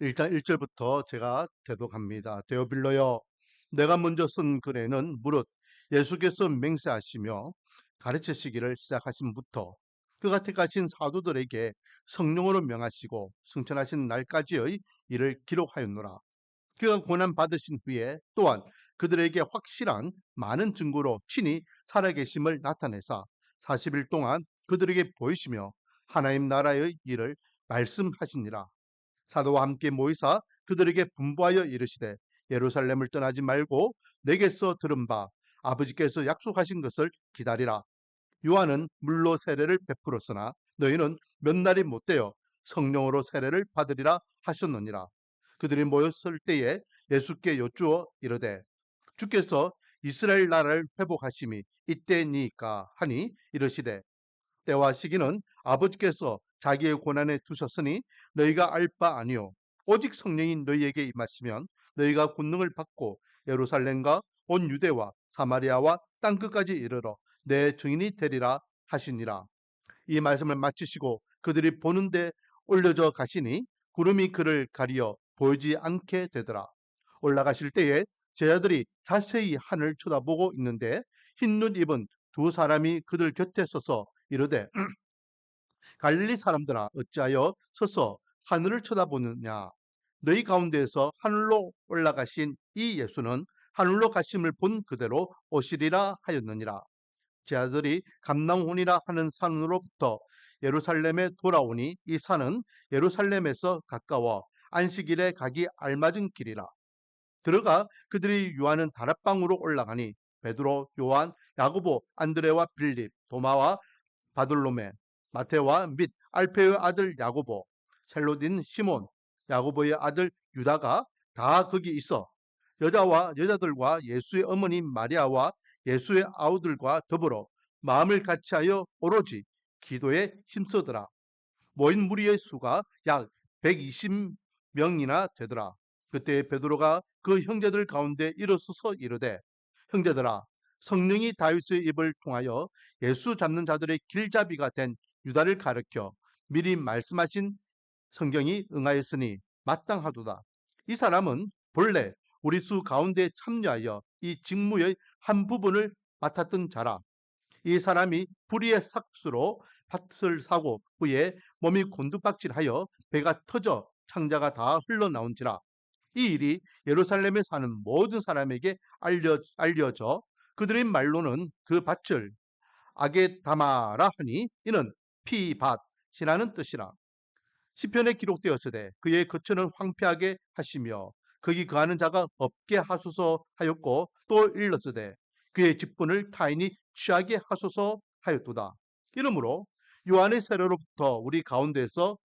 일단 1절부터 제가 대독합니다. 데오빌로여, 내가 먼저 쓴 글에는 무릇 예수께서 맹세하시며 가르치시기를 시작하신부터 그가 택하신 사도들에게 성령으로 명하시고 승천하신 날까지의 일을 기록하였노라. 그가 고난 받으신 후에 또한 그들에게 확실한 많은 증거로 친히 살아계심을 나타내사 40일 동안 그들에게 보이시며 하나님 나라의 일을 말씀하시니라. 사도와 함께 모이사 그들에게 분부하여 이르시되 예루살렘을 떠나지 말고 내게서 들은 바 아버지께서 약속하신 것을 기다리라. 요한은 물로 세례를 베풀었으나 너희는 몇 날이 못되어 성령으로 세례를 받으리라 하셨느니라. 그들이 모였을 때에 예수께 여쭈어 이르되 주께서 이스라엘 나라를 회복하심이 이때니까 하니 이르시되 때와 시기는 아버지께서 자기의 고난에 두셨으니 너희가 알 바 아니요 오직 성령이 너희에게 임하시면 너희가 권능을 받고 예루살렘과 온 유대와 사마리아와 땅 끝까지 이르러 내 증인이 되리라 하시니라. 이 말씀을 마치시고 그들이 보는데 올려져 가시니 구름이 그를 가리어 보이지 않게 되더라. 올라가실 때에 제자들이 자세히 하늘 쳐다보고 있는데 흰옷 입은 두 사람이 그들 곁에 서서 이르되 갈릴리 사람들아 어찌하여 서서 하늘을 쳐다보느냐. 너희 가운데에서 하늘로 올라가신 이 예수는 하늘로 가심을 본 그대로 오시리라 하였느니라. 제 아들이 감남혼이라 하는 산으로부터 예루살렘에 돌아오니 이 산은 예루살렘에서 가까워 안식일에 가기 알맞은 길이라. 들어가 그들이 유하는 다락방으로 올라가니 베드로, 요한, 야고보, 안드레와 빌립, 도마와 바돌로메, 마테와 및 알페의 아들 야고보, 셀로딘 시몬, 야고보의 아들 유다가 다 거기 있어 여자와 여자들과 예수의 어머니 마리아와 예수의 아우들과 더불어 마음을 같이하여 오로지 기도에 힘쓰더라. 모인 무리의 수가 약 120명이나 되더라. 그때 베드로가 그 형제들 가운데 일어서서 이르되 형제들아 성령이 다윗의 입을 통하여 예수 잡는 자들의 길잡이가 된 유다를 가르켜 미리 말씀하신 성경이 응하였으니 마땅하도다. 이 사람은 본래 우리 수 가운데 참여하여 이 직무의 한 부분을 맡았던 자라. 이 사람이 불의의 삭수로 밭을 사고 후에 몸이 곤두박질하여 배가 터져 창자가 다 흘러나온지라. 이 일이 예루살렘에 사는 모든 사람에게 알려져 그들의 말로는 그 밭을 아게다마라 하니 이는 피밭이라는 뜻이라. 시편에 기록되었으되 그의 거처는 황폐하게 하시며 거기 거하는 자가 없게 하소서 하였고 또 일렀으되 그의 직분을 타인이 취하게 하소서 하였도다. 이러므로 요한의 세례로부터 우리 가운데서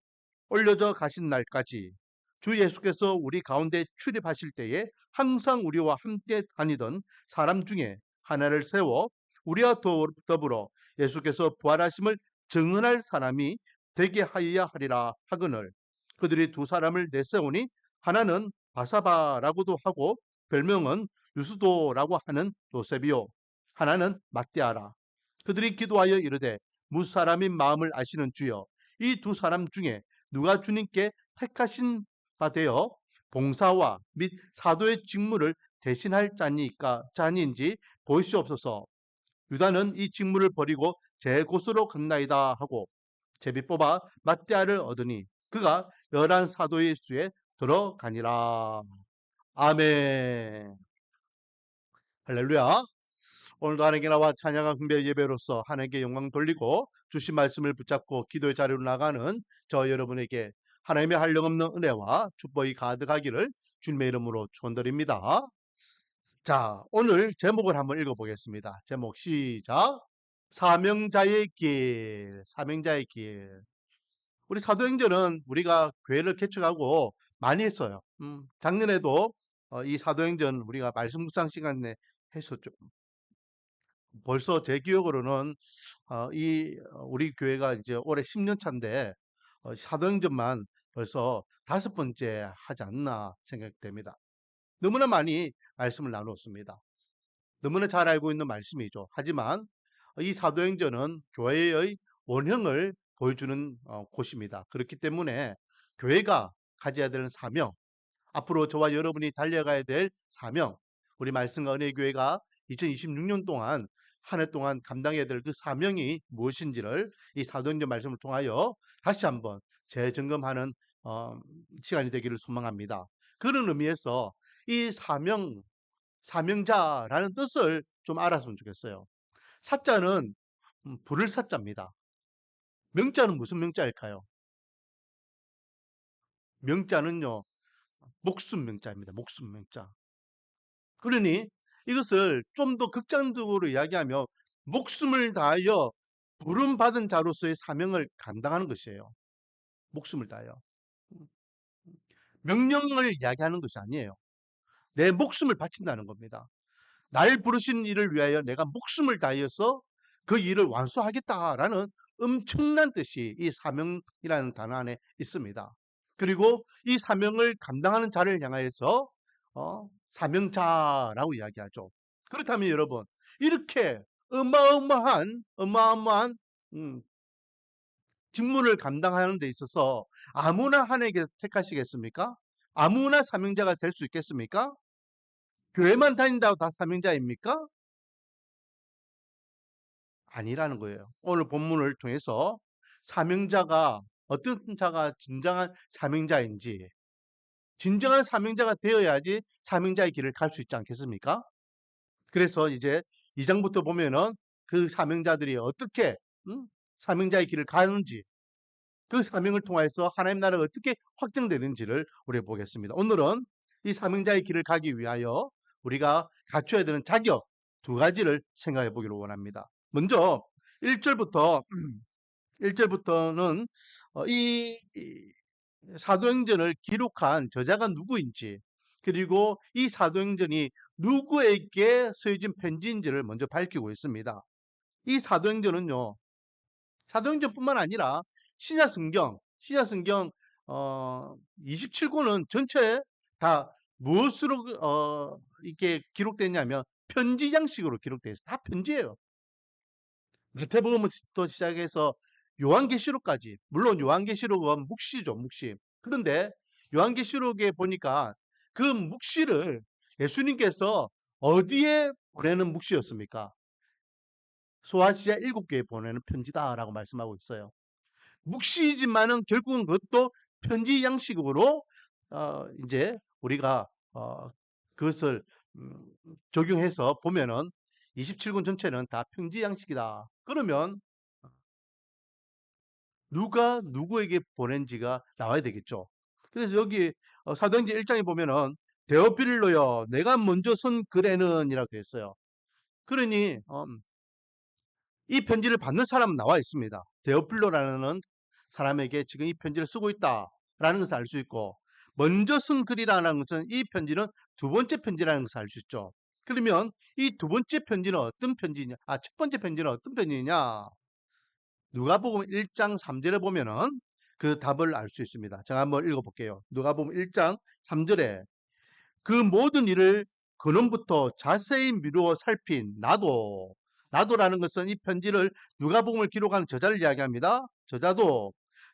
올려져 가신 날까지 주 예수께서 우리 가운데 출입하실 때에 항상 우리와 함께 다니던 사람 중에 하나를 세워 우리와 더불어 예수께서 부활하심을 증언할 사람이 되게 하여야 하리라 하거늘 그들이 두 사람을 내세우니 하나는 바사바라고도 하고 별명은 유스도라고 하는 요셉이요 하나는 matti아라. 그들이 기도하여 이르되 무사람인 마음을 아시는 주여 이 두 사람 중에 누가 주님께 택하신 바 되어 봉사와 및 사도의 직무를 대신할 자니인지 보시옵소서. 유다는 이 직무를 버리고 제 곳으로 갔나이다 하고 제비 뽑아 matti아를 얻으니 그가 열한 사도의 수에 들어가니라. 아멘. 할렐루야. 오늘도 하나님께 나와 찬양과 긍배 예배로서 하나님께 영광 돌리고 주신 말씀을 붙잡고 기도의 자리로 나가는 저 여러분에게 하나님의 한량없는 은혜와 축복이 가득하기를 주님의 이름으로 축원드립니다. 자, 오늘 제목을 한번 읽어보겠습니다. 제목 시작. 사명자의 길, 사명자의 길. 우리 사도행전은 우리가 교회를 개척하고 많이 했어요. 작년에도 이 사도행전 우리가 말씀 묵상 시간에 했었죠. 벌써 제 기억으로는 우리 교회가 이제 올해 10년 차인데 사도행전만 벌써 5번째 하지 않나 생각됩니다. 너무나 많이 말씀을 나눴습니다. 너무나 잘 알고 있는 말씀이죠. 하지만 이 사도행전은 교회의 원형을 보여주는 곳입니다. 그렇기 때문에 교회가 가져야 되는 사명, 앞으로 저와 여러분이 달려가야 될 사명, 우리 말씀과 은혜교회가 2026년 동안 한 해 동안 감당해야 될 그 사명이 무엇인지를 이 사도행전 말씀을 통하여 다시 한번 재점검하는 시간이 되기를 소망합니다. 그런 의미에서 이 사명자라는 뜻을 좀 알았으면 좋겠어요. 사자는 부를 사자입니다. 명자는 무슨 명자일까요? 명자는요, 목숨 명자입니다. 목숨 명자. 그러니 이것을 좀 더 극단적으로 이야기하면 목숨을 다하여 부름받은 자로서의 사명을 감당하는 것이에요. 목숨을 다하여. 명령을 이야기하는 것이 아니에요. 내 목숨을 바친다는 겁니다. 날 부르신 일을 위하여 내가 목숨을 다하여서 그 일을 완수하겠다라는 엄청난 뜻이 이 사명이라는 단어 안에 있습니다. 그리고 이 사명을 감당하는 자를 향하여서 사명자라고 이야기하죠. 그렇다면 여러분, 이렇게 어마어마한 직무를 감당하는 데 있어서 아무나 하나님께 택하시겠습니까? 아무나 사명자가 될 수 있겠습니까? 교회만 다닌다고 다 사명자입니까? 아니라는 거예요. 오늘 본문을 통해서 사명자가 어떤 자가 진정한 사명자인지, 진정한 사명자가 되어야지 사명자의 길을 갈 수 있지 않겠습니까? 그래서 이제 2장부터 보면은 그 사명자들이 어떻게 사명자의 길을 가는지, 그 사명을 통해서 하나님 나라가 어떻게 확정되는지를 우리 보겠습니다. 오늘은 이 사명자의 길을 가기 위하여 우리가 갖춰야 되는 자격 두 가지를 생각해 보기를 원합니다. 먼저 1절부터 1절부터는 이 사도행전을 기록한 저자가 누구인지, 그리고 이 사도행전이 누구에게 쓰여진 편지인지를 먼저 밝히고 있습니다. 이 사도행전은요, 사도행전뿐만 아니라 신약성경 27권은 전체 다 무엇으로 이렇게 기록됐냐면 편지 양식으로 기록되어 있어요. 다 편지예요. 마태복음부터 시작해서 요한계시록까지, 물론 요한계시록은 묵시죠, 묵시. 그런데 요한계시록에 보니까 그 묵시를 예수님께서 어디에 보내는 묵시였습니까? 소아시아 7개에 보내는 편지다라고 말씀하고 있어요. 묵시이지만은 결국은 그것도 편지 양식으로 이제 우리가 그것을 적용해서 보면은 27권 전체는 다 편지 양식이다. 그러면 누가 누구에게 보낸지가 나와야 되겠죠. 그래서 여기 사도행전 1장에 보면은 데오필로여 내가 먼저 쓴 글에는 이라고 되어 있어요. 그러니 이 편지를 받는 사람은 나와 있습니다. 데오필로라는 사람에게 지금 이 편지를 쓰고 있다라는 것을 알 수 있고, 먼저 쓴 글이라는 것은 이 편지는 두 번째 편지라는 것을 알 수 있죠. 그러면 이 두 번째 편지는 어떤 편지냐? 첫 번째 편지는 어떤 편지냐? 누가복음 1장 3절에 보면은 그 답을 알 수 있습니다. 제가 한번 읽어볼게요. 누가복음 1장 3절에 그 모든 일을 근원부터 자세히 미루어 살핀 나도라는 것은 이 편지를 누가복음을 기록한 저자를 이야기합니다. 저자도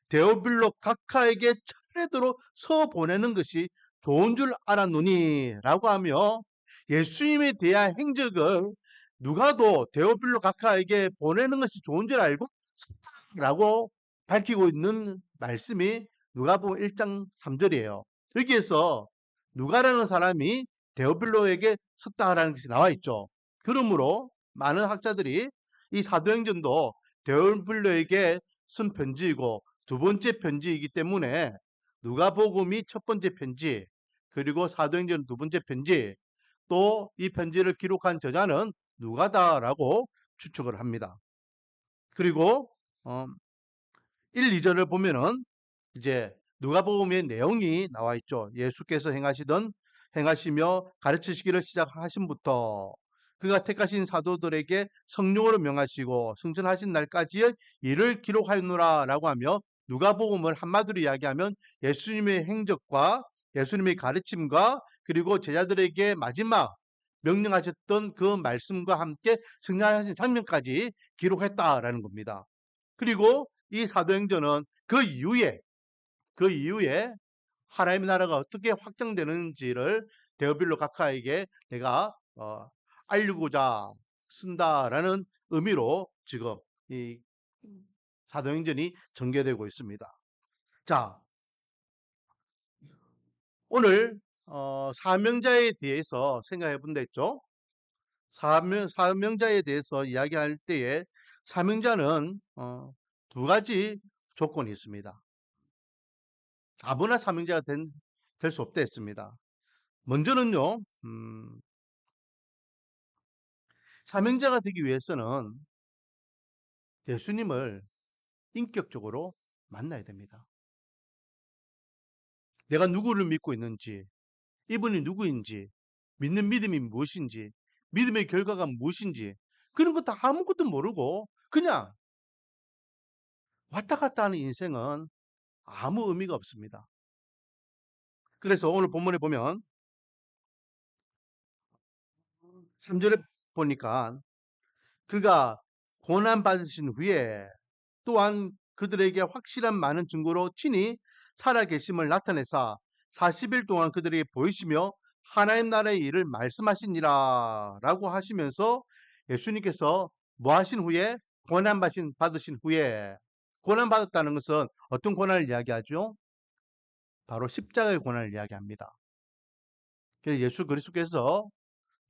데오빌로 각하에게 차례대로 서 보내는 것이 좋은 줄 알았노니 라고 하며 예수님에 대한 행적을 누가도 데오빌로 각하에게 보내는 것이 좋은 줄 알고 라고 밝히고 있는 말씀이 누가복음 1장 3절이에요. 여기에서 누가라는 사람이 데오빌로에게 썼다라는 것이 나와 있죠. 그러므로 많은 학자들이 이 사도행전도 데오빌로에게 쓴 편지이고 두 번째 편지이기 때문에 누가복음이 첫 번째 편지, 그리고 사도행전 두 번째 편지, 또 이 편지를 기록한 저자는 누가다라고 추측을 합니다. 그리고 1, 2절을 보면은 이제 누가복음의 내용이 나와 있죠. 예수께서 행하시며 가르치시기를 시작하신부터 그가 택하신 사도들에게 성령으로 명하시고 승천하신 날까지의 일을 기록하였노라라고 하며 누가복음을 한마디로 이야기하면 예수님의 행적과 예수님의 가르침과 그리고 제자들에게 마지막 명령하셨던 그 말씀과 함께 승천하신 장면까지 기록했다라는 겁니다. 그리고 이 사도행전은 그 이후에 하나님의 나라가 어떻게 확장되는지를 데오빌로 각하에게 내가 알리고자 쓴다라는 의미로 지금 이 사도행전이 전개되고 있습니다. 자, 오늘 사명자에 대해서 생각해 본다 했죠. 사명자에 대해서 이야기할 때에 사명자는 두 가지 조건이 있습니다. 아무나 사명자가 될 수 없다 했습니다. 먼저는요, 사명자가 되기 위해서는 예수님을 인격적으로 만나야 됩니다. 내가 누구를 믿고 있는지, 이분이 누구인지, 믿는 믿음이 무엇인지, 믿음의 결과가 무엇인지, 그런 거 다 아무것도 모르고 그냥 왔다 갔다 하는 인생은 아무 의미가 없습니다. 그래서 오늘 본문에 보면 3절에 보니까 그가 고난 받으신 후에 또한 그들에게 확실한 많은 증거로 친히 살아계심을 나타내사 40일 동안 그들에게 보이시며 하나님 나라의 일을 말씀하시니라 라고 하시면서 예수님께서 뭐 하신 후에 고난 받으신 후에 고난 받았다는 것은 어떤 고난을 이야기하죠? 바로 십자가의 고난을 이야기합니다. 그래서 예수 그리스도께서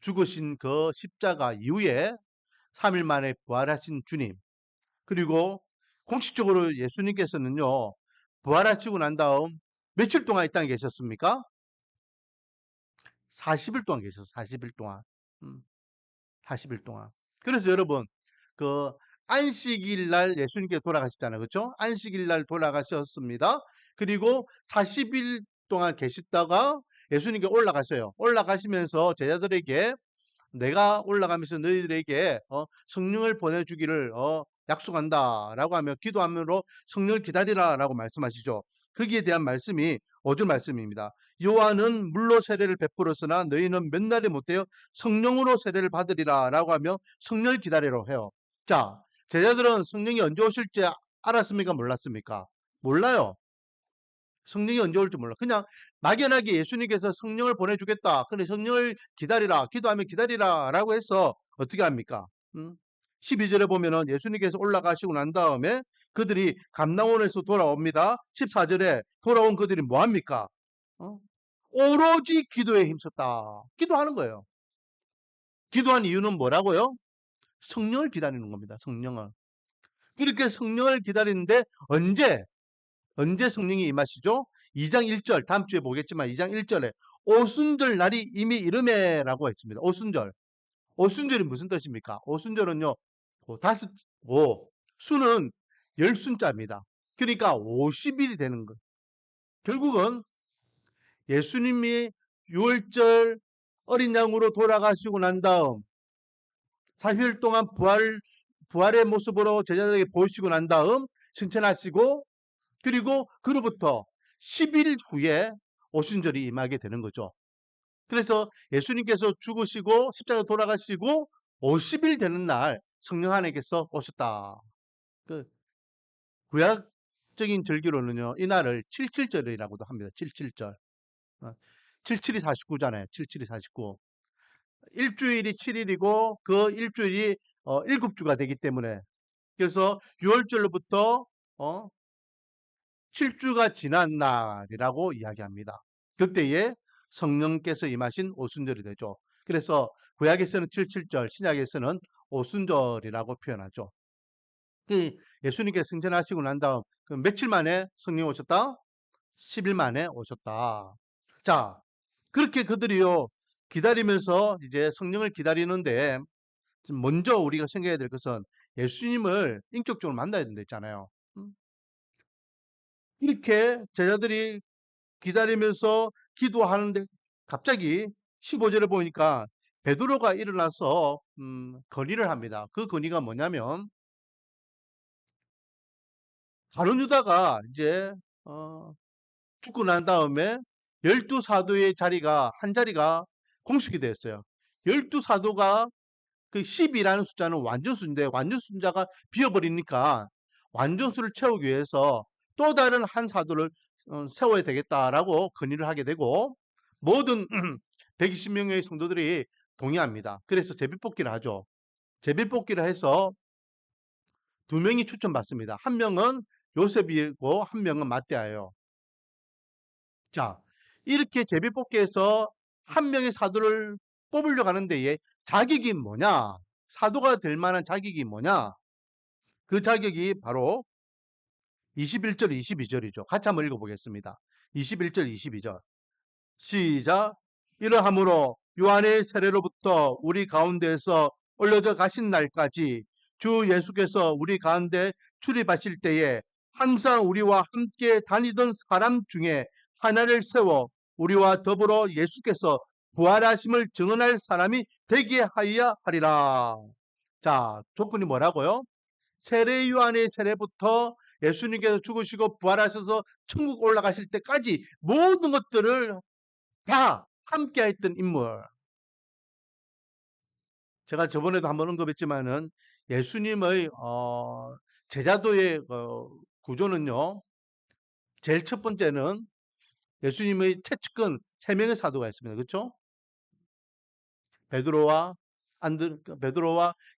죽으신 그 십자가 이후에 3일 만에 부활하신 주님, 그리고 공식적으로 예수님께서는요, 부활하시고 난 다음 며칠 동안 이 땅에 계셨습니까? 40일 동안 계셨어요. 40일 동안. 40일 동안. 그래서 여러분, 그 안식일 날 예수님께 돌아가셨잖아요. 그렇죠? 안식일 날 돌아가셨습니다. 그리고 40일 동안 계셨다가 예수님께 올라가셔요. 올라가시면서 제자들에게 내가 올라가면서 너희들에게 성령을 보내주기를 약속한다라고 하며 기도하므로 성령을 기다리라라고 말씀하시죠. 거기에 대한 말씀이 5절 말씀입니다. 요한은 물로 세례를 베풀었으나 너희는 몇 날이 못되어 성령으로 세례를 받으리라라고 하며 성령을 기다리라고 해요. 자, 제자들은 성령이 언제 오실지 알았습니까? 몰랐습니까? 몰라요. 성령이 언제 올지 몰라. 그냥 막연하게 예수님께서 성령을 보내주겠다. 그래 성령을 기다리라. 기도하면 기다리라. 라고 해서 어떻게 합니까? 12절에 보면은 예수님께서 올라가시고 난 다음에 그들이 감람원에서 돌아옵니다. 14절에 돌아온 그들이 뭐 합니까? 오로지 기도에 힘썼다. 기도하는 거예요. 기도한 이유는 뭐라고요? 성령을 기다리는 겁니다. 성령을. 그렇게 성령을 기다리는데 언제 성령이 임하시죠? 2장 1절, 다음 주에 보겠지만 2장 1절에 오순절 날이 이미 이름에라고 했습니다. 오순절. 오순절이 무슨 뜻입니까? 오순절은요, 수는 열순자입니다. 그러니까 50일이 되는 것. 결국은 예수님이 6월절 어린 양으로 돌아가시고 난 다음 40일 동안 부활의 모습으로 제자들에게 보이시고 난 다음 승천하시고 그리고 그로부터 10일 후에 오순절이 임하게 되는 거죠. 그래서 예수님께서 죽으시고 십자가 돌아가시고 50일 되는 날 성령 하나님께서 오셨다. 그 구약적인 절기로는요. 이 날을 77절이라고도 합니다. 77절. 77이 49잖아요. 77이 49. 일주일이 7일이고 그 일주일이 7주가 되기 때문에 그래서 6월절로부터 7주가 지난 날이라고 이야기합니다. 그때에 성령께서 임하신 오순절이 되죠. 그래서 구약에서는 77절, 신약에서는 오순절이라고 표현하죠. 예수님께서 승천하시고 난 다음 며칠 만에 성령 오셨다? 10일 만에 오셨다. 자, 그렇게 그들이요 기다리면서 이제 성령을 기다리는데 먼저 우리가 생각해야 될 것은 예수님을 인격적으로 만나야 된다 했잖아요. 이렇게 제자들이 기다리면서 기도하는데 갑자기 15절에 보니까 베드로가 일어나서 건의를 합니다. 그 건의가 뭐냐면 다른 유다가 이제 죽고 난 다음에 12사도의 자리가 한 자리가 공식이 됐어요. 12사도가 그 10이라는 숫자는 완전수인데 완전수자가 비어버리니까 완전수를 채우기 위해서 또 다른 한 사도를 세워야 되겠다라고 건의를 하게 되고 모든 120명의 성도들이 동의합니다. 그래서 제비뽑기를 하죠. 제비뽑기를 해서 2명이 추천받습니다. 한 명은 요셉이고 한 명은 마띠아예요. 자, 이렇게 제비뽑기에서 한 명의 사도를 뽑으려고 하는데 자격이 뭐냐? 사도가 될 만한 자격이 뭐냐? 그 자격이 바로 21절, 22절이죠. 같이 한번 읽어보겠습니다. 21절, 22절. 시작. 이러함으로 요한의 세례로부터 우리 가운데에서 올려져 가신 날까지 주 예수께서 우리 가운데 출입하실 때에 항상 우리와 함께 다니던 사람 중에 하나를 세워 우리와 더불어 예수께서 부활하심을 증언할 사람이 되게 하여야 하리라. 자, 조건이 뭐라고요? 세례 요한의 세례부터 예수님께서 죽으시고 부활하셔서 천국 올라가실 때까지 모든 것들을 다 함께 했던 인물. 제가 저번에도 한번 언급했지만은 예수님의 제자도의 구조는요. 제일 첫 번째는 예수님의 최측근 3명의 사도가 있습니다. 그렇죠? 베드로와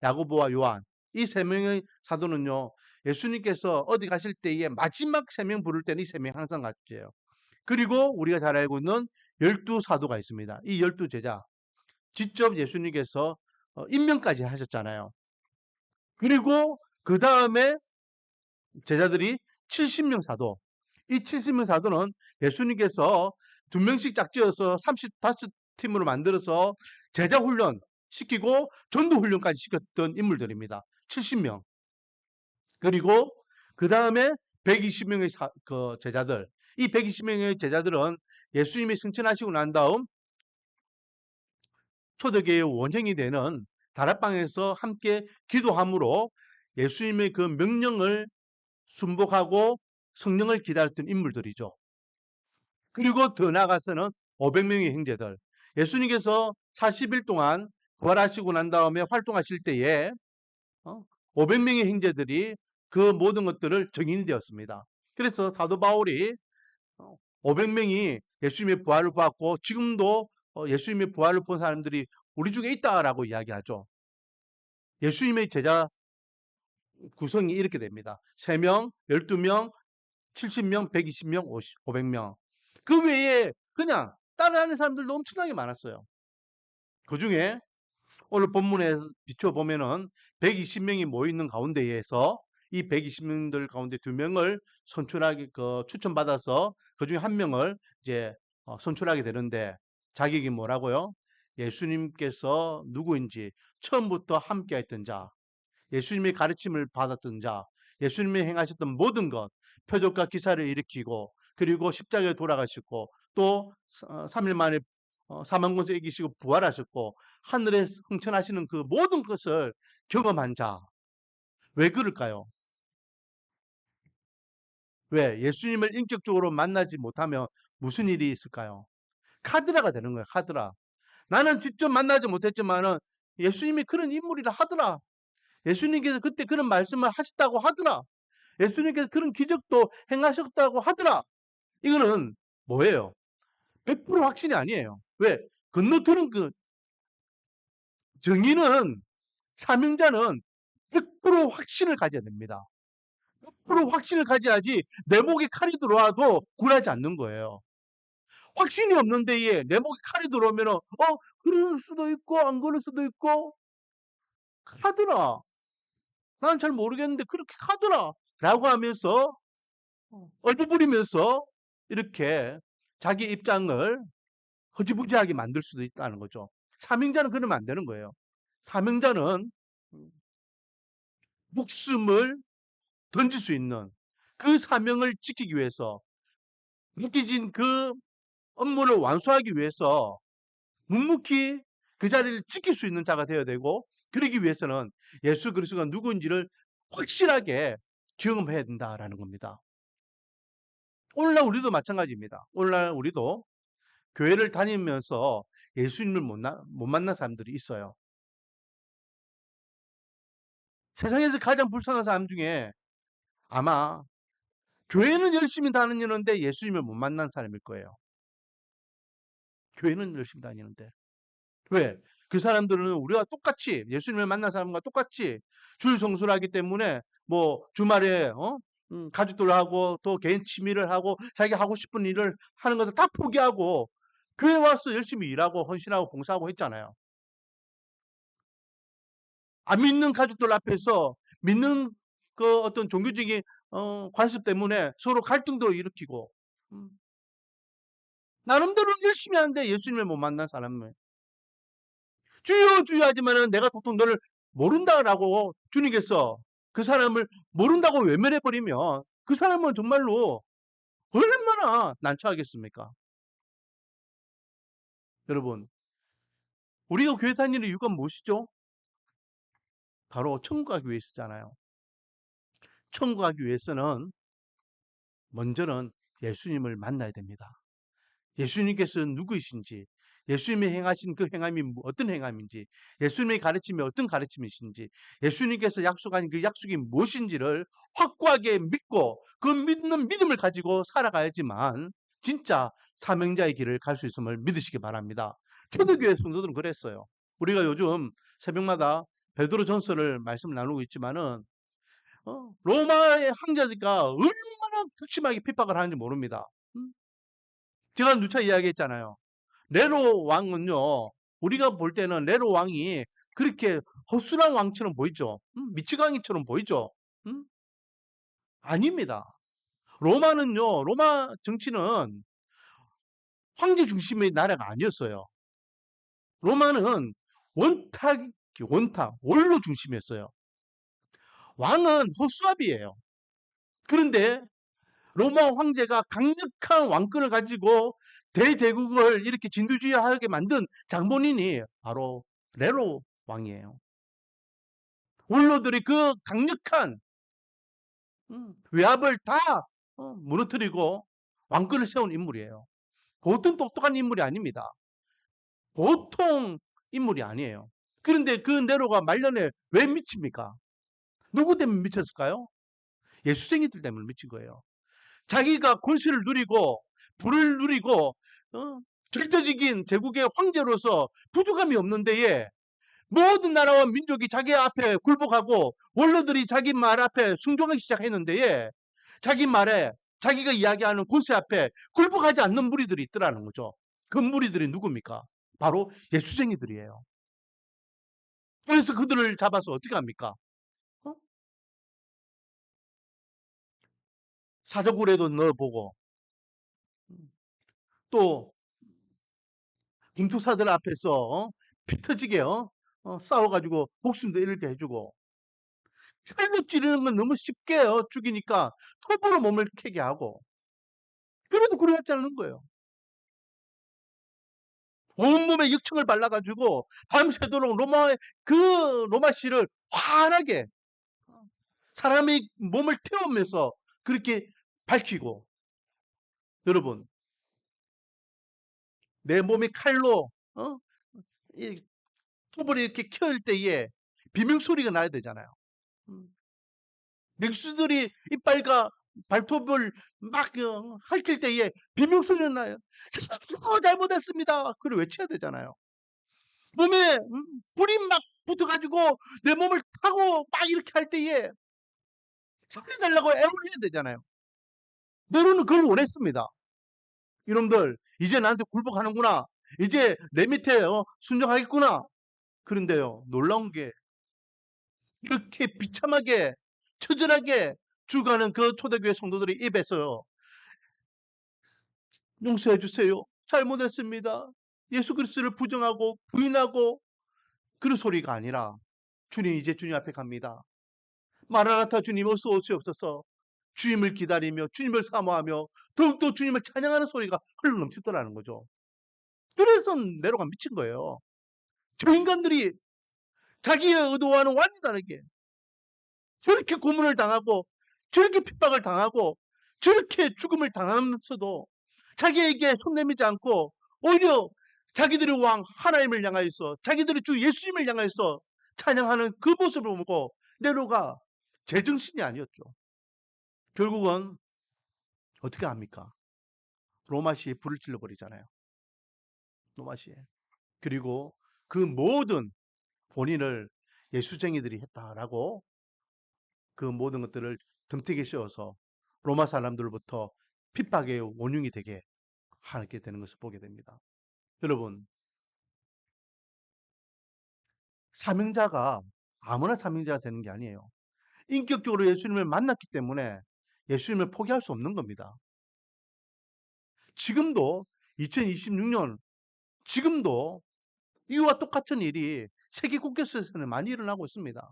야고보와 요한. 이 3명의 사도는요. 예수님께서 어디 가실 때에 마지막 3명 부를 때는 이 3명 항상 같이요. 그리고 우리가 잘 알고 있는 12사도가 있습니다. 이 12제자. 직접 예수님께서 임명까지 하셨잖아요. 그리고 그 다음에 제자들이 70명 사도. 이 70명 사도는 예수님께서 2명씩 짝지어서 35팀으로 만들어서 제자 훈련 시키고 전도 훈련까지 시켰던 인물들입니다. 70명. 그리고 그 다음에 120명의 제자들. 이 120명의 제자들은 예수님이 승천하시고 난 다음 초대교회의 원형이 되는 다락방에서 함께 기도함으로 예수님의 그 명령을 순복하고 성령을 기다렸던 인물들이죠. 그리고 더 나아가서는 500명의 형제들. 예수님께서 40일 동안 부활하시고 난 다음에 활동하실 때에 500명의 형제들이 그 모든 것들을 정인이 되었습니다. 그래서 사도 바울이 500명이 예수님의 부활을 봤고 지금도 예수님의 부활을 본 사람들이 우리 중에 있다라고 이야기하죠. 예수님의 제자 구성이 이렇게 됩니다. 3명, 12명, 70명, 120명, 500명. 그 외에 그냥 따라하는 사람들도 엄청나게 많았어요. 그 중에 오늘 본문에 비춰보면은 120명이 모이는 가운데에서 이 120명들 가운데 2명을 선출하기, 추천받아서 그 중에 1명을 이제 선출하게 되는데 자격이 뭐라고요? 예수님께서 누구인지 처음부터 함께 했던 자, 예수님의 가르침을 받았던 자, 예수님이 행하셨던 모든 것, 표적과 기사를 일으키고 그리고 십자가에 돌아가셨고 또 3일 만에 사망 권세 이기시고 부활하셨고 하늘에 승천하시는 그 모든 것을 경험한 자. 왜 그럴까요? 왜? 예수님을 인격적으로 만나지 못하면 무슨 일이 있을까요? 카드라가 되는 거예요. 카드라. 나는 직접 만나지 못했지만은 예수님이 그런 인물이라 하더라. 예수님께서 그때 그런 말씀을 하셨다고 하더라. 예수님께서 그런 기적도 행하셨다고 하더라. 이거는 뭐예요? 100% 확신이 아니에요. 왜? 건너뛰는 그 정의는 사명자는 100% 확신을 가져야 됩니다. 100% 확신을 가져야지 내 목에 칼이 들어와도 굴하지 않는 거예요. 확신이 없는 데에 내 목에 칼이 들어오면 그럴 수도 있고 안 그럴 수도 있고 하더라. 난 잘 모르겠는데 그렇게 하더라. 라고 하면서 얼버무리면서 이렇게 자기 입장을 허지부지하게 만들 수도 있다는 거죠. 사명자는 그러면 안 되는 거예요. 사명자는 목숨을 던질 수 있는 그 사명을 지키기 위해서 맡겨진 그 업무를 완수하기 위해서 묵묵히 그 자리를 지킬 수 있는 자가 되어야 되고 그러기 위해서는 예수 그리스도가 누구인지를 확실하게 경험해야 된다라는 겁니다. 오늘날 우리도 마찬가지입니다. 오늘날 우리도 교회를 다니면서 예수님을 못 만난 사람들이 있어요. 세상에서 가장 불쌍한 사람 중에 아마 교회는 열심히 다니는데 예수님을 못 만난 사람일 거예요. 교회는 열심히 다니는데. 왜? 그 사람들은 우리가 똑같이 예수님을 만난 사람과 똑같이 줄 성수를 하기 때문에 뭐 주말에 가족들하고 또 개인 취미를 하고 자기 하고 싶은 일을 하는 것을 다 포기하고 교회 와서 열심히 일하고 헌신하고 봉사하고 했잖아요. 안 믿는 가족들 앞에서 믿는 그 어떤 종교적인 관습 때문에 서로 갈등도 일으키고 음, 나름대로 열심히 하는데 예수님을 못 만난 사람은 주여 주여 하지만은 내가 보통 너를 모른다라고 주님께서 그 사람을 모른다고 외면해 버리면 그 사람은 정말로 얼마나 난처하겠습니까? 여러분, 우리가 교회 다니는 이유가 무엇이죠? 바로 천국 가기 위해서잖아요. 천국 가기 위해서는 먼저는 예수님을 만나야 됩니다. 예수님께서 누구이신지, 예수님이 행하신 그 행함이 어떤 행함인지, 예수님의 가르침이 어떤 가르침이신지, 예수님께서 약속한 그 약속이 무엇인지를 확고하게 믿고 그 믿는 믿음을 가지고 살아가야지만 진짜 사명자의 길을 갈 수 있음을 믿으시기 바랍니다. 초대교회 성도들은 그랬어요. 우리가 요즘 새벽마다 베드로 전서를 말씀 나누고 있지만은 로마의 황제가 얼마나 극심하게 핍박을 하는지 모릅니다. 제가 누차 이야기했잖아요. 네로 왕은요, 우리가 볼 때는 네로 왕이 그렇게 허술한 왕처럼 보이죠. 미치광이처럼 보이죠. 아닙니다. 로마는요, 로마 정치는 황제 중심의 나라가 아니었어요. 로마는 원탁, 원로 중심이었어요. 왕은 허수아비예요. 그런데 로마 황제가 강력한 왕권을 가지고 대제국을 이렇게 진두지휘하게 만든 장본인이 바로 네로 왕이에요. 원로들이 그 강력한 외압을 다 무너뜨리고 왕권을 세운 인물이에요. 보통 똑똑한 인물이 아닙니다. 보통 인물이 아니에요. 그런데 그 네로가 말년에 왜 미칩니까? 누구 때문에 미쳤을까요? 예수쟁이들 때문에 미친 거예요. 자기가 권세를 누리고 부를 누리고 절대적인 제국의 황제로서 부족함이 없는 데에 모든 나라와 민족이 자기 앞에 굴복하고 원로들이 자기 말 앞에 순종하기 시작했는데 자기 말에 자기가 이야기하는 권세 앞에 굴복하지 않는 무리들이 있더라는 거죠. 그 무리들이 누굽니까? 바로 예수쟁이들이에요. 그래서 그들을 잡아서 어떻게 합니까? 어? 사저굴에도 넣어보고 또 김투사들 앞에서 피 터지게 싸워가지고 목숨도 잃게 해주고 칼로 찌르는 건 너무 쉽게 죽이니까 톱으로 몸을 캐게 하고 그래도 그러지 않는 거예요. 온몸에 육청을 발라가지고 밤새도록 로마시를 환하게 사람의 몸을 태우면서 그렇게 밝히고 여러분 내 몸이 칼로 이 톱을 이렇게 켜일 때에 비명 소리가 나야 되잖아요. 맥수들이 이빨과 발톱을 막 핥힐 때에 비명 소리가 나요. 잘못했습니다. 그걸 외쳐야 되잖아요. 몸에 불이 막 붙어가지고 내 몸을 타고 막 이렇게 할 때에 소리 내려고 애원해야 되잖아요. 너는 그걸 원했습니다. 이놈들 이제 나한테 굴복하는구나. 이제 내 밑에 순종하겠구나. 그런데요 놀라운 게 이렇게 비참하게 처절하게 죽어가는 그 초대교회 성도들의 입에서 용서해 주세요. 잘못했습니다. 예수 그리스도를 부정하고 부인하고 그런 소리가 아니라 주님 이제 주님 앞에 갑니다. 마라나타 주님 어서 오시옵소서. 주님을 기다리며 주님을 사모하며 더욱더 주님을 찬양하는 소리가 흘러넘치더라는 거죠. 그래서 네로가 미친 거예요. 저 인간들이 자기의 의도와는 완전히 다르게 저렇게 고문을 당하고 저렇게 핍박을 당하고 저렇게 죽음을 당하면서도 자기에게 손 내미지 않고 오히려 자기들의 왕 하나님을 향하여서 자기들의 주 예수님을 향하여서 찬양하는 그 모습을 보고 네로가 제정신이 아니었죠. 결국은 어떻게 합니까? 로마시에 불을 질러버리잖아요. 로마시에. 그리고 그 모든 본인을 예수쟁이들이 했다라고 그 모든 것들을 덤태기에 씌워서 로마 사람들로부터 핍박의 원흉이 되게 하게 되는 것을 보게 됩니다. 여러분, 사명자가 아무나 사명자가 되는 게 아니에요. 인격적으로 예수님을 만났기 때문에 예수님을 포기할 수 없는 겁니다. 지금도 2026년 지금도 이와 똑같은 일이 세계 곳곳에서는 많이 일어나고 있습니다.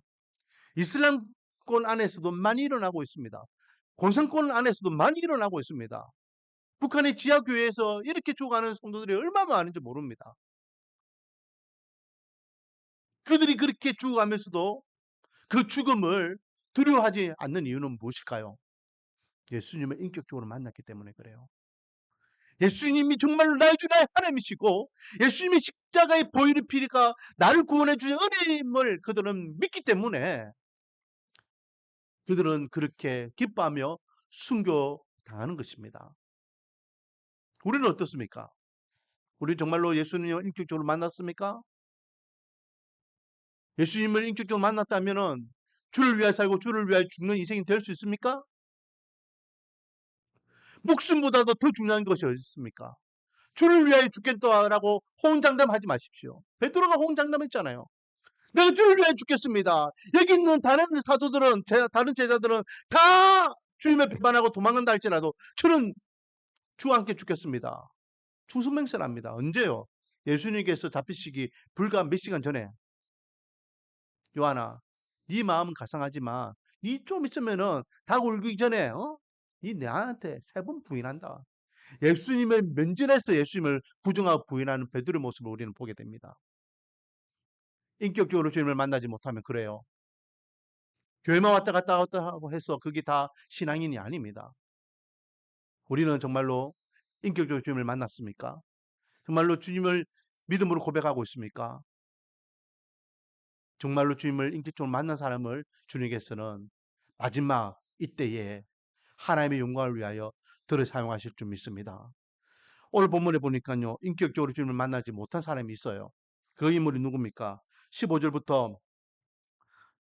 이슬람권 안에서도 많이 일어나고 있습니다. 공산권 안에서도 많이 일어나고 있습니다. 북한의 지하교회에서 이렇게 죽어가는 성도들이 얼마나 많은지 모릅니다. 그들이 그렇게 죽어가면서도 그 죽음을 두려워하지 않는 이유는 무엇일까요? 예수님을 인격적으로 만났기 때문에 그래요. 예수님이 정말 나의 주 나의 하나님이시고 예수님의 십자가의 보혈의 피가 나를 구원해 주신 은혜임을 그들은 믿기 때문에 그들은 그렇게 기뻐하며 순교당하는 것입니다. 우리는 어떻습니까? 우리 정말로 예수님을 인격적으로 만났습니까? 예수님을 인격적으로 만났다면은 주를 위하여 살고 주를 위하여 죽는 인생이 될 수 있습니까? 목숨보다도 더 중요한 것이 어디 있습니까? 주를 위하여 죽겠다라고 호언장담하지 마십시오. 베드로가 호언장담했잖아요. 내가 주를 위하여 죽겠습니다. 여기 있는 다른 사도들은 다른 제자들은 다 주님을 배반하고 도망간다 할지라도 저는 주와 함께 죽겠습니다. 주수맹세합니다. 언제요? 예수님께서 잡히시기 불과 몇 시간 전에 요한아, 네 마음은 가상하지만 네 좀 있으면은 닭 울기 전에 네 나한테 3번 부인한다. 예수님을 면전에서 예수님을 부정하고 부인하는 베드로의 모습을 우리는 보게 됩니다. 인격적으로 주님을 만나지 못하면 그래요. 교회만 왔다 갔다 하고 해서 그게 다 신앙인이 아닙니다. 우리는 정말로 인격적으로 주님을 만났습니까? 정말로 주님을 믿음으로 고백하고 있습니까? 정말로 주님을 인격적으로 만난 사람을 주님께서는 마지막 이때에 하나님의 영광을 위하여 들을 사용하실 줄 믿습니다. 오늘 본문에 보니까요. 인격적으로 주님을 만나지 못한 사람이 있어요. 그 인물이 누굽니까? 15절부터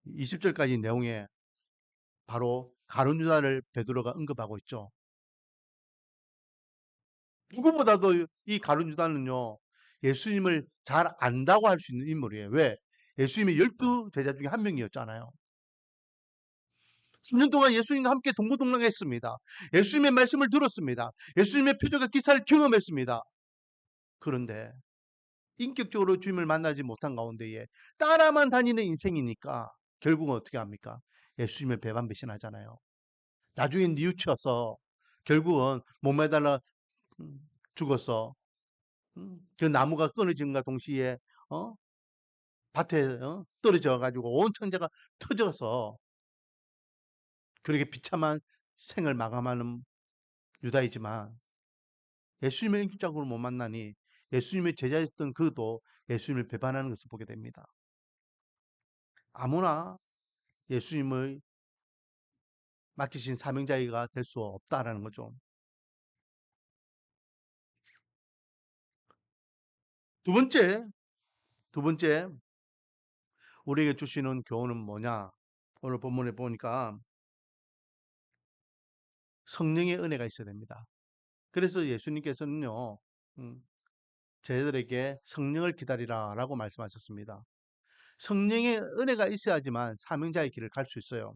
20절까지 내용에 바로 가룟 유다를 베드로가 언급하고 있죠. 누구보다도 이 가룟 유다는요. 예수님을 잘 안다고 할 수 있는 인물이에요. 왜? 예수님의 12 제자 중에 한 명이었잖아요. 3년 동안 예수님과 함께 동고동락했습니다. 예수님의 말씀을 들었습니다. 예수님의 표적과 기사를 경험했습니다. 그런데 인격적으로 주님을 만나지 못한 가운데에 따라만 다니는 인생이니까 결국은 어떻게 합니까? 예수님을 배반 배신하잖아요. 나중에 뉘우쳐서 결국은 못 매달라 죽었어. 그 나무가 끊어진과 동시에 어? 밭에 떨어져 가지고 온 천재가 터져서 그렇게 비참한 생을 마감하는 유다이지만 예수님을 인격적으로 못 만나니 예수님의 제자였던 그도 예수님을 배반하는 것을 보게 됩니다. 아무나 예수님의 맡기신 사명자가 될 수 없다라는 거죠. 두 번째, 두 번째 우리에게 주시는 교훈은 뭐냐? 오늘 본문에 보니까 성령의 은혜가 있어야 됩니다. 그래서 예수님께서는요, 음, 저희들에게 성령을 기다리라라고 말씀하셨습니다. 성령의 은혜가 있어야지만 사명자의 길을 갈 수 있어요.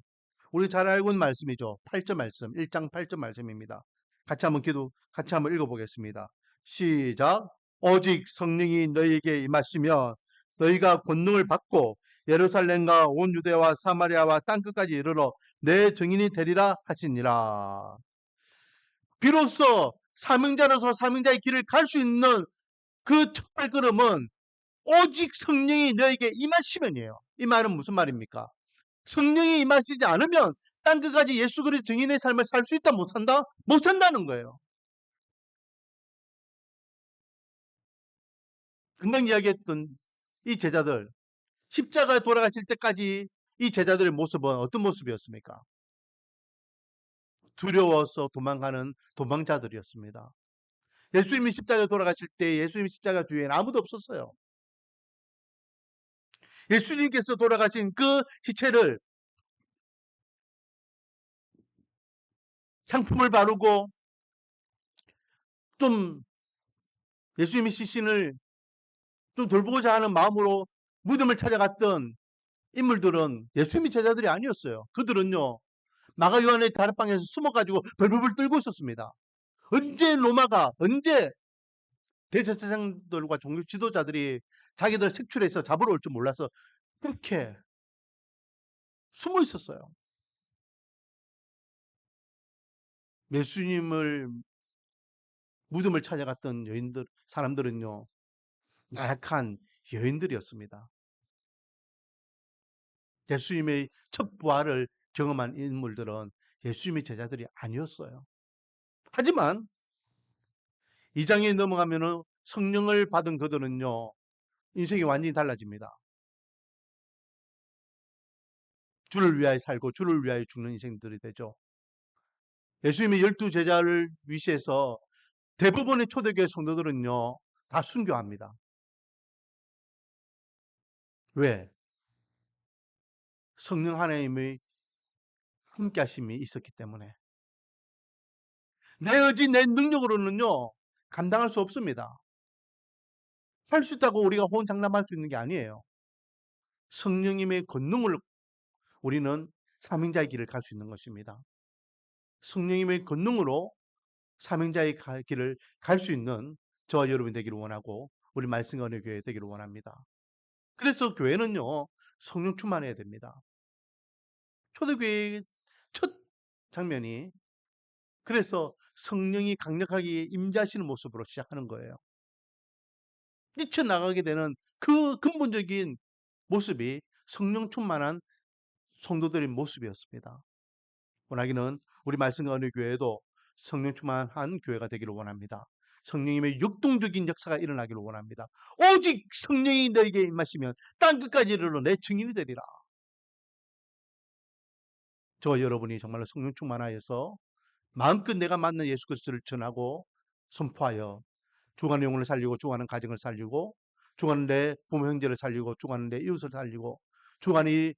우리 잘 알고 있는 말씀이죠. 8절 말씀, 1장 8절 말씀입니다. 같이 한번 읽어보겠습니다. 시작. 오직 성령이 너희에게 임하시면 너희가 권능을 받고 예루살렘과 온 유대와 사마리아와 땅끝까지 이르러 내 증인이 되리라 하시니라. 비로소 사명자로서 사명자의 길을 갈 수 있는 그 첫 발걸음은 오직 성령이 너에게 임하시면이에요. 이 말은 무슨 말입니까? 성령이 임하시지 않으면 땅끝까지 예수 그리스도 증인의 삶을 살 수 있다 못 산다? 못 산다는 거예요. 금방 이야기했던 이 제자들 십자가에 돌아가실 때까지 이 제자들의 모습은 어떤 모습이었습니까? 두려워서 도망가는 도망자들이었습니다. 예수님이 십자가에 돌아가실 때 예수님 십자가 주위에는 아무도 없었어요. 예수님께서 돌아가신 그 시체를 상품을 바르고 좀 예수님의 시신을 좀 돌보고자 하는 마음으로 무덤을 찾아갔던 인물들은 예수님의 제자들이 아니었어요. 그들은요, 마가 요한의 다락방에서 숨어가지고 벌벌벌 떨고 있었습니다. 언제 대제사장들과 종교 지도자들이 자기들 색출해서 잡으러 올 줄 몰라서 그렇게 숨어 있었어요. 예수님을 무덤을 찾아갔던 사람들은요, 나약한 여인들이었습니다. 예수님의 첫 부활을 경험한 인물들은 예수님의 제자들이 아니었어요. 하지만 2장에 넘어가면은 성령을 받은 그들은요, 인생이 완전히 달라집니다. 주를 위하여 살고 주를 위하여 죽는 인생들이 되죠. 예수님의 12제자를 위시해서 대부분의 초대교회 성도들은요, 다 순교합니다. 왜? 성령 하나님의 함께 하심이 있었기 때문에. 내 의지, 내 능력으로는요, 감당할 수 없습니다. 할 수 있다고 우리가 호언장담할 수 있는 게 아니에요. 성령님의 권능을 우리는 사명자의 길을 갈 수 있는 것입니다. 성령님의 권능으로 사명자의 길을 갈 수 있는 저와 여러분이 되기를 원하고 우리 말씀과 은혜 교회 되기를 원합니다. 그래서 교회는요, 성령 충만해야 됩니다. 초대교회의 첫 장면이 그래서 성령이 강력하게 임재하시는 모습으로 시작하는 거예요. 뛰쳐나가게 되는 그 근본적인 모습이 성령 충만한 성도들의 모습이었습니다. 원하기는 우리 말씀과 은혜 교회도 성령 충만한 교회가 되기를 원합니다. 성령님의 역동적인 역사가 일어나기를 원합니다. 오직 성령이 너에게 임하시면 땅 끝까지 이르러 내 증인이 되리라. 저와 여러분이 정말로 성령 충만하여서 마음껏 내가 만난 예수 그리스도를 전하고 선포하여 죽어가는 영혼을 살리고 죽어가는 가정을 살리고 죽어가는 내 부모 형제를 살리고 죽어가는 내 이웃을 살리고 죽어가는 이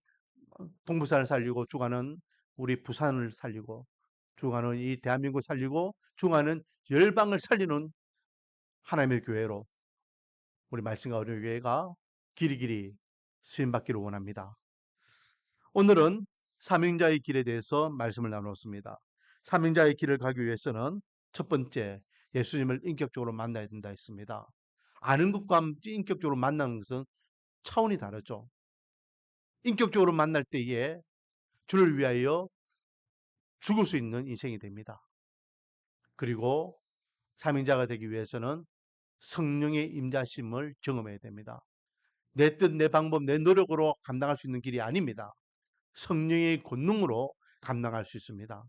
동부산을 살리고 죽어가는 우리 부산을 살리고 죽어가는 이 대한민국을 살리고 죽어가는 열방을 살리는 하나님의 교회로 우리 말씀과 어린 교회가 길이길이 수임받기를 원합니다. 오늘은 사명자의 길에 대해서 말씀을 나눴습니다. 사명자의 길을 가기 위해서는 첫 번째 예수님을 인격적으로 만나야 된다 했습니다. 아는 것과 인격적으로 만나는 것은 차원이 다르죠. 인격적으로 만날 때에 주를 위하여 죽을 수 있는 인생이 됩니다. 그리고 사명자가 되기 위해서는 성령의 임자심을 경험해야 됩니다. 내 뜻, 내 방법, 내 노력으로 감당할 수 있는 길이 아닙니다. 성령의 권능으로 감당할 수 있습니다.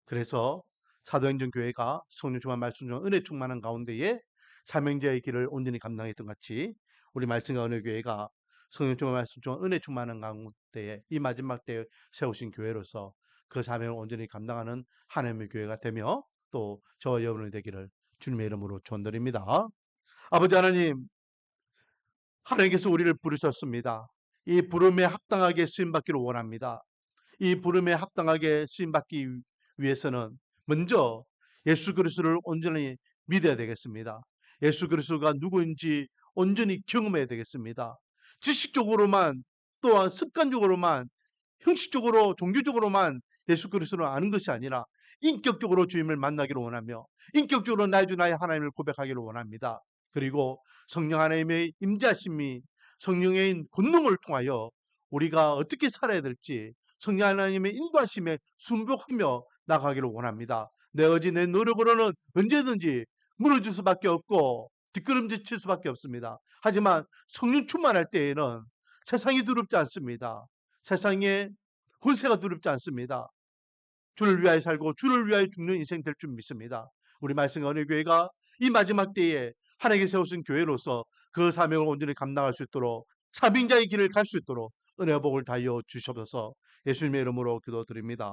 그래서 사도행전 교회가 성령 충만, 말씀 충만, 은혜 충만한 가운데에 사명자의 길을 온전히 감당했던 같이 우리 말씀과 은혜 교회가 성령 충만, 말씀 충만, 은혜 충만한 가운데에 이 마지막 때에 세우신 교회로서 그 사명을 온전히 감당하는 하나님의 교회가 되며 또 저와 여러분이 되기를 주님의 이름으로 축원드립니다. 아버지 하나님, 하나님께서 우리를 부르셨습니다. 이 부름에 합당하게 쓰임받기를 원합니다. 이 부름에 합당하게 쓰임받기 위해서는 먼저 예수 그리스도를 온전히 믿어야 되겠습니다. 예수 그리스도가 누구인지 온전히 경험해야 되겠습니다. 지식적으로만 또한 습관적으로만 형식적으로 종교적으로만 예수 그리스도를 아는 것이 아니라 인격적으로 주님을 만나기를 원하며 인격적으로 나의 주 나의 하나님을 고백하기를 원합니다. 그리고 성령 하나님의 임재하심이 성령의 권능을 통하여 우리가 어떻게 살아야 될지 성령 하나님의 인도하심에 순복하며 나가기를 원합니다. 내 의지 내 노력으로는 언제든지 무너질 수밖에 없고 뒷걸음질 칠 수밖에 없습니다. 하지만 성령 충만할 때에는 세상이 두렵지 않습니다. 세상의 권세가 두렵지 않습니다. 주를 위하여 살고 주를 위하여 죽는 인생 될 줄 믿습니다. 우리 말씀과 은혜 교회가 이 마지막 때에 하나님께 세우신 교회로서 그 사명을 온전히 감당할 수 있도록 사명자의 길을 갈 수 있도록 은혜와 복을 다하여 주시옵소서. 예수님의 이름으로 기도드립니다.